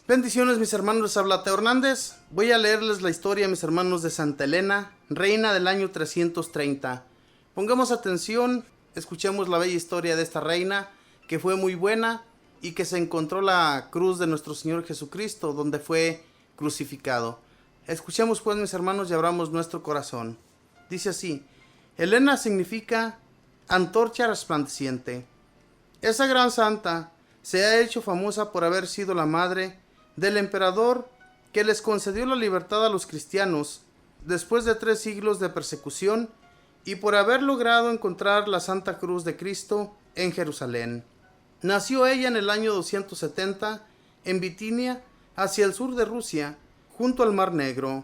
Bendiciones, mis hermanos, les habla Teo Hernández. Voy a leerles la historia, mis hermanos, de Santa Elena, reina del año 330. Pongamos atención, escuchemos la bella historia de esta reina, que fue muy buena y que se encontró la cruz de nuestro Señor Jesucristo, donde fue crucificado. Escuchemos pues, mis hermanos, y abramos nuestro corazón. Dice así: Elena significa antorcha resplandeciente. Esa gran santa se ha hecho famosa por haber sido la madre del emperador que les concedió la libertad a los cristianos después de 3 siglos de persecución y por haber logrado encontrar la Santa Cruz de Cristo en Jerusalén. Nació ella en el año 270 en Bitinia, hacia el sur de Rusia, junto al Mar Negro.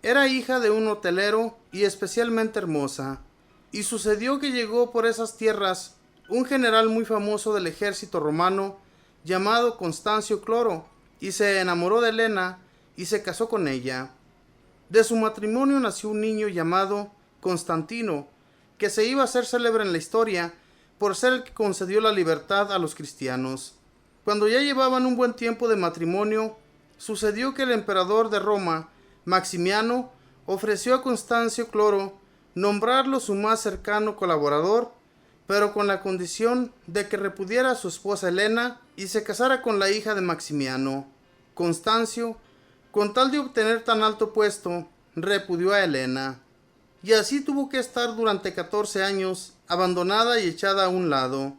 Era hija de un hotelero y especialmente hermosa, y sucedió que llegó por esas tierras un general muy famoso del ejército romano llamado Constancio Cloro, y se enamoró de Elena y se casó con ella. De su matrimonio nació un niño llamado Constantino, que se iba a hacer célebre en la historia por ser el que concedió la libertad a los cristianos. Cuando ya llevaban un buen tiempo de matrimonio, sucedió que el emperador de Roma, Maximiano, ofreció a Constancio Cloro nombrarlo su más cercano colaborador, pero con la condición de que repudiara a su esposa Elena y se casara con la hija de Maximiano. Constancio, con tal de obtener tan alto puesto, repudió a Elena, y así tuvo que estar durante 14 años abandonada y echada a un lado.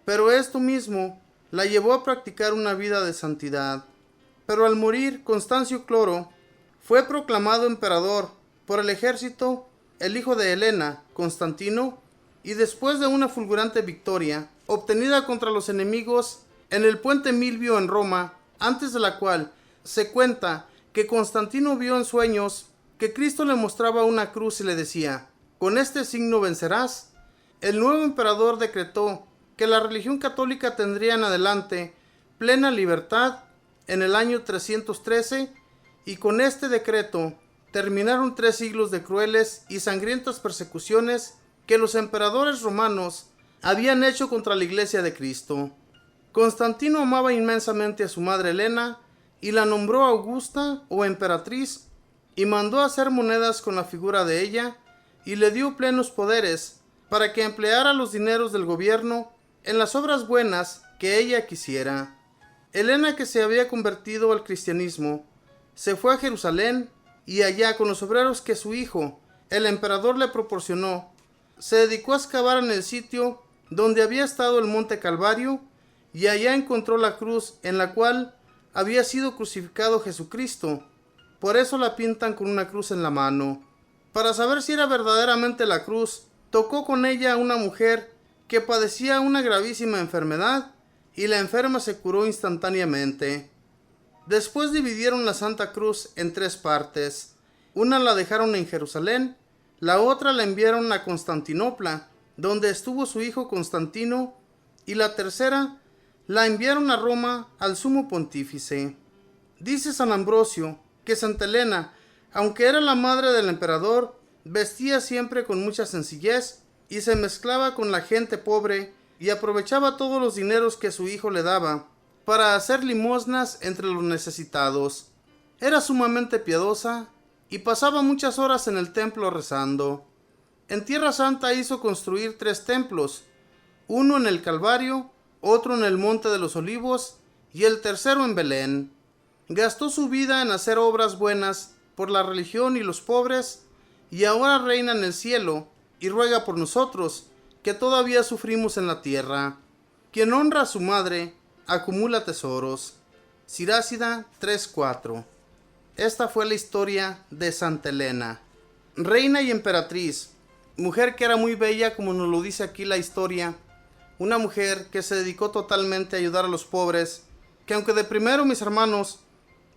Pero esto mismo la llevó a practicar una vida de santidad. Pero al morir Constancio Cloro, fue proclamado emperador por el ejército el hijo de Elena, Constantino, y después de una fulgurante victoria obtenida contra los enemigos en el puente Milvio en Roma, antes de la cual se cuenta que Constantino vio en sueños que Cristo le mostraba una cruz y le decía: con este signo vencerás. El nuevo emperador decretó que la religión católica tendría en adelante plena libertad en el año 313, y con este decreto terminaron 3 siglos de crueles y sangrientas persecuciones que los emperadores romanos habían hecho contra la Iglesia de Cristo. Constantino amaba inmensamente a su madre Elena y la nombró Augusta o emperatriz, y mandó hacer monedas con la figura de ella y le dio plenos poderes para que empleara los dineros del gobierno en las obras buenas que ella quisiera. Elena, que se había convertido al cristianismo, se fue a Jerusalén y allá, con los obreros que su hijo, el emperador, le proporcionó, se dedicó a excavar en el sitio donde había estado el monte Calvario, y allá encontró la cruz en la cual había sido crucificado Jesucristo. Por eso la pintan con una cruz en la mano. Para saber si era verdaderamente la cruz, tocó con ella a una mujer que padecía una gravísima enfermedad, y la enferma se curó instantáneamente. Después dividieron la Santa Cruz en 3 partes. Una la dejaron en Jerusalén, la otra la enviaron a Constantinopla, donde estuvo su hijo Constantino, y la tercera la enviaron a Roma al sumo pontífice. Dice San Ambrosio que Santa Elena, aunque era la madre del emperador, vestía siempre con mucha sencillez y se mezclaba con la gente pobre y aprovechaba todos los dineros que su hijo le daba para hacer limosnas entre los necesitados. Era sumamente piadosa y pasaba muchas horas en el templo rezando. En Tierra Santa hizo construir 3 templos, uno en el Calvario, otro en el Monte de los Olivos y el tercero en Belén. Gastó su vida en hacer obras buenas por la religión y los pobres, y ahora reina en el cielo y ruega por nosotros, que todavía sufrimos en la tierra. Quien honra a su madre acumula tesoros. Sirácida 3:4. Esta fue la historia de Santa Elena, reina y emperatriz, mujer que era muy bella, como nos lo dice aquí la historia, una mujer que se dedicó totalmente a ayudar a los pobres, que aunque de primero, mis hermanos,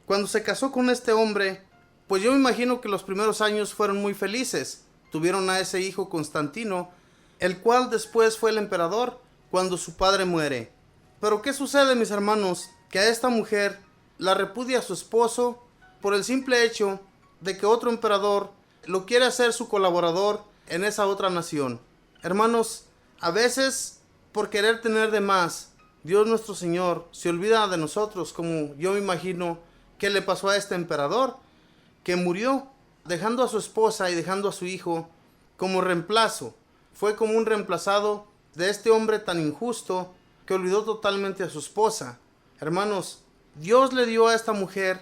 cuando se casó con este hombre, pues yo me imagino que los primeros años fueron muy felices. Tuvieron a ese hijo Constantino, el cual después fue el emperador cuando su padre muere. Pero ¿qué sucede, mis hermanos? Que a esta mujer la repudia a su esposo por el simple hecho de que otro emperador lo quiere hacer su colaborador en esa otra nación. Hermanos, a veces por querer tener de más, Dios nuestro Señor se olvida de nosotros, como yo me imagino que le pasó a este emperador, que murió dejando a su esposa y dejando a su hijo como reemplazo. Fue como un reemplazado de este hombre tan injusto que olvidó totalmente a su esposa. Hermanos, Dios le dio a esta mujer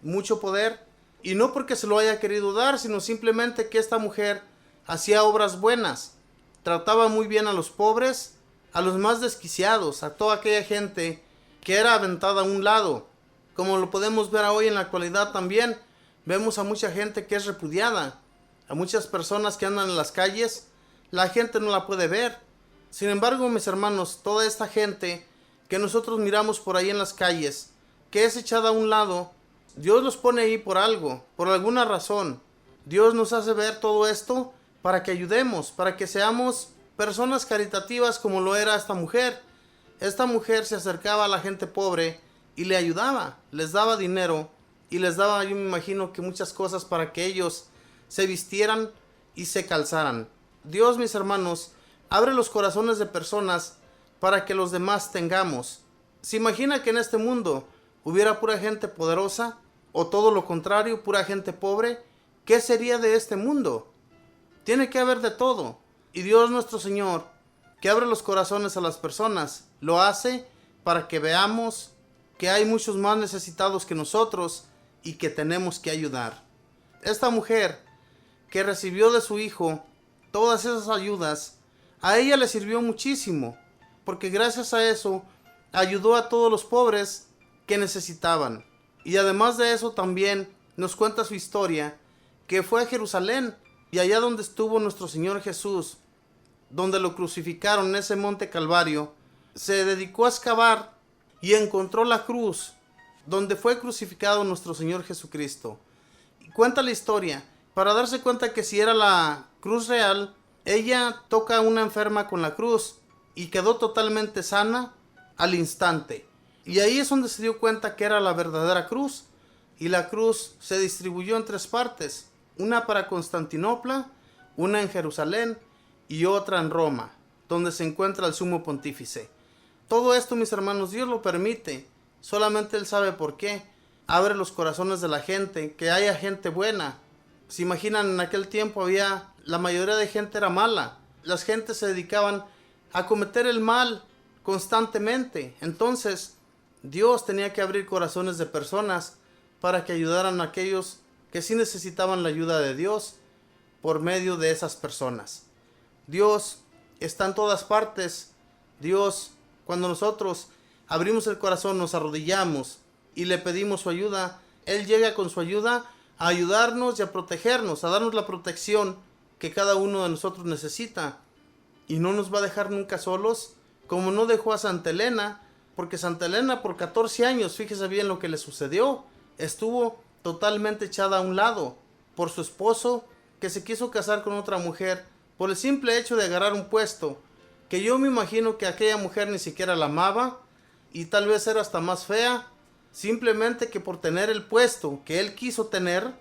mucho poder, y no porque se lo haya querido dar, sino simplemente que esta mujer hacía obras buenas, trataba muy bien a los pobres, a los más desquiciados, a toda aquella gente que era aventada a un lado. Como lo podemos ver hoy en la actualidad también, vemos a mucha gente que es repudiada, a muchas personas que andan en las calles, la gente no la puede ver. Sin embargo, mis hermanos, toda esta gente que nosotros miramos por ahí en las calles, que es echada a un lado, Dios los pone ahí por algo, por alguna razón. Dios nos hace ver todo esto para que ayudemos, para que seamos personas caritativas como lo era esta mujer. Esta mujer se acercaba a la gente pobre y le ayudaba, les daba dinero y les daba, yo me imagino que muchas cosas para que ellos se vistieran y se calzaran. Dios, mis hermanos, abre los corazones de personas para que los demás tengamos. ¿Se imagina que en este mundo hubiera pura gente poderosa o todo lo contrario, pura gente pobre? ¿Qué sería de este mundo? Tiene que haber de todo. Y Dios nuestro Señor, que abre los corazones a las personas, lo hace para que veamos que hay muchos más necesitados que nosotros y que tenemos que ayudar. Esta mujer que recibió de su hijo todas esas ayudas, a ella le sirvió muchísimo, porque gracias a eso ayudó a todos los pobres que necesitaban. Y además de eso también nos cuenta su historia, que fue a Jerusalén, y allá donde estuvo nuestro Señor Jesús, donde lo crucificaron en ese monte Calvario, se dedicó a excavar y encontró la cruz donde fue crucificado nuestro Señor Jesucristo. Y cuenta la historia para darse cuenta que si era la cruz real, ella toca a una enferma con la cruz y quedó totalmente sana al instante. Y ahí es donde se dio cuenta que era la verdadera cruz. Y la cruz se distribuyó en 3 partes, una para Constantinopla, una en Jerusalén y otra en Roma, donde se encuentra el sumo pontífice. Todo esto, mis hermanos, Dios lo permite, solamente Él sabe por qué. Abre los corazones de la gente, que haya gente buena. Se imaginan, en aquel tiempo la mayoría de gente era mala, las gentes se dedicaban a cometer el mal constantemente. Entonces Dios tenía que abrir corazones de personas para que ayudaran a aquellos que sí necesitaban la ayuda de Dios por medio de esas personas. Dios está en todas partes. Dios, cuando nosotros abrimos el corazón, nos arrodillamos y le pedimos su ayuda, Él llega con su ayuda a ayudarnos y a protegernos, a darnos la protección que cada uno de nosotros necesita. Y no nos va a dejar nunca solos, como no dejó a Santa Elena, porque Santa Elena por 14 años, fíjese bien lo que le sucedió, estuvo totalmente echada a un lado por su esposo, que se quiso casar con otra mujer por el simple hecho de agarrar un puesto, que yo me imagino que aquella mujer ni siquiera la amaba y tal vez era hasta más fea, simplemente que por tener el puesto que él quiso tener,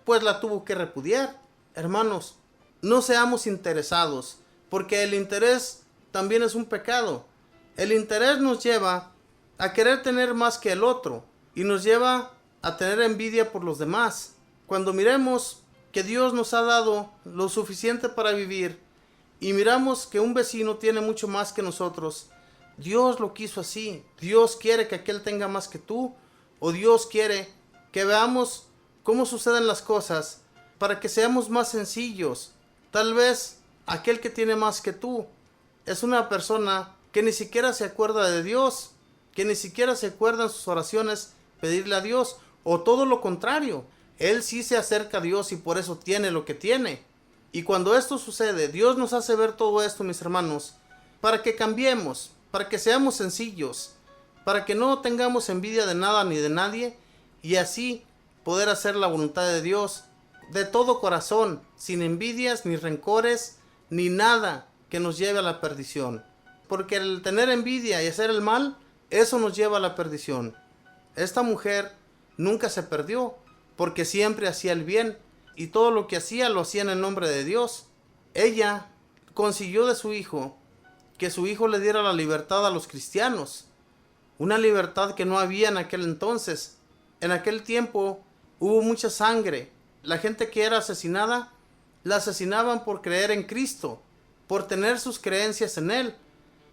pues la tuvo que repudiar. Hermanos, no seamos interesados, porque el interés también es un pecado. El interés nos lleva a querer tener más que el otro y nos lleva a tener envidia por los demás. Cuando miremos que Dios nos ha dado lo suficiente para vivir y miramos que un vecino tiene mucho más que nosotros, Dios lo quiso así. Dios quiere que aquel tenga más que tú, o Dios quiere que veamos cómo suceden las cosas para que seamos más sencillos. Tal vez aquel que tiene más que tú es una persona que ni siquiera se acuerda de Dios, que ni siquiera se acuerda en sus oraciones pedirle a Dios, o todo lo contrario, él sí se acerca a Dios y por eso tiene lo que tiene. Y cuando esto sucede, Dios nos hace ver todo esto, mis hermanos, para que cambiemos, para que seamos sencillos, para que no tengamos envidia de nada ni de nadie, y así poder hacer la voluntad de Dios de todo corazón, sin envidias, ni rencores, ni nada que nos lleve a la perdición. Porque el tener envidia y hacer el mal, eso nos lleva a la perdición. Esta mujer nunca se perdió, porque siempre hacía el bien, y todo lo que hacía lo hacía en el nombre de Dios. Ella consiguió de su hijo que su hijo le diera la libertad a los cristianos. una libertad que no había en aquel entonces. En aquel tiempo hubo mucha sangre. La gente que era asesinada, la asesinaban por creer en Cristo, por tener sus creencias en Él.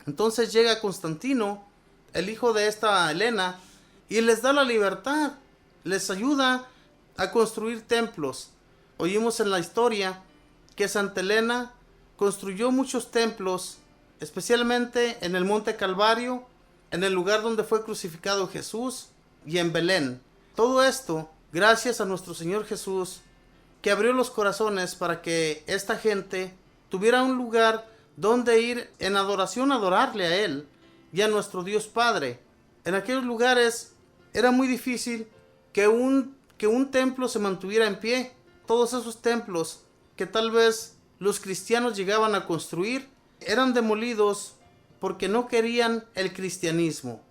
Entonces llega Constantino, el hijo de esta Helena, y les da la libertad, les ayuda a construir templos. Oímos en la historia que Santa Helena construyó muchos templos, especialmente en el Monte Calvario, en el lugar donde fue crucificado Jesús y en Belén. Todo esto gracias a nuestro Señor Jesús, que abrió los corazones para que esta gente tuviera un lugar donde ir en adoración a adorarle a Él y a nuestro Dios Padre. En aquellos lugares era muy difícil que un templo se mantuviera en pie. Todos esos templos que tal vez los cristianos llegaban a construir eran demolidos porque no querían el cristianismo,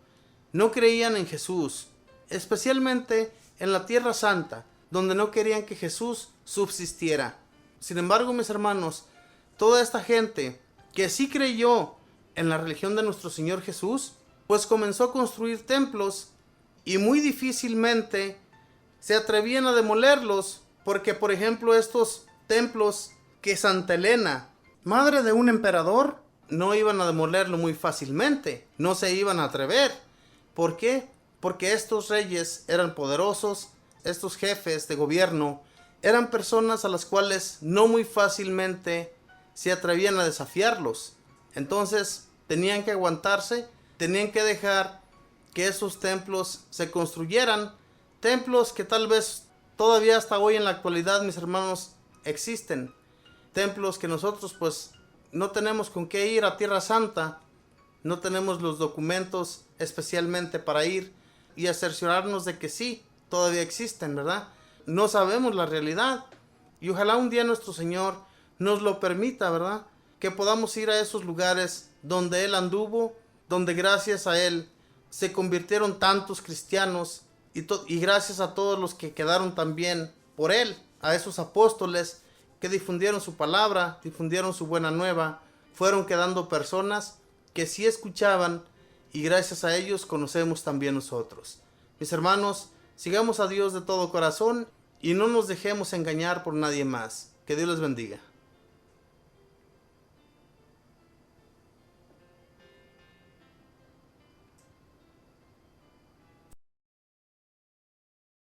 no creían en Jesús, especialmente en la Tierra Santa, donde no querían que Jesús subsistiera. Sin embargo, mis hermanos, toda esta gente que sí creyó en la religión de nuestro Señor Jesús, pues comenzó a construir templos y muy difícilmente se atrevían a demolerlos, porque por ejemplo estos templos que Santa Helena, madre de un emperador, no iban a demolerlo muy fácilmente, no se iban a atrever. ¿Por qué? Porque estos reyes eran poderosos, estos jefes de gobierno eran personas a las cuales no muy fácilmente se atrevían a desafiarlos. Entonces tenían que aguantarse, tenían que dejar que esos templos se construyeran, templos que tal vez todavía hasta hoy en la actualidad, mis hermanos, existen. Templos que nosotros pues no tenemos con qué ir a Tierra Santa, no tenemos los documentos especialmente para ir y a cerciorarnos de que sí, todavía existen, ¿verdad? No sabemos la realidad y ojalá un día nuestro Señor nos lo permita, ¿verdad? Que podamos ir a esos lugares donde Él anduvo, donde gracias a Él se convirtieron tantos cristianos y gracias a todos los que quedaron también por Él, a esos apóstoles que difundieron su palabra, difundieron su buena nueva, fueron quedando personas que sí escuchaban y gracias a ellos conocemos también nosotros. Mis hermanos, sigamos a Dios de todo corazón y no nos dejemos engañar por nadie más. Que Dios les bendiga.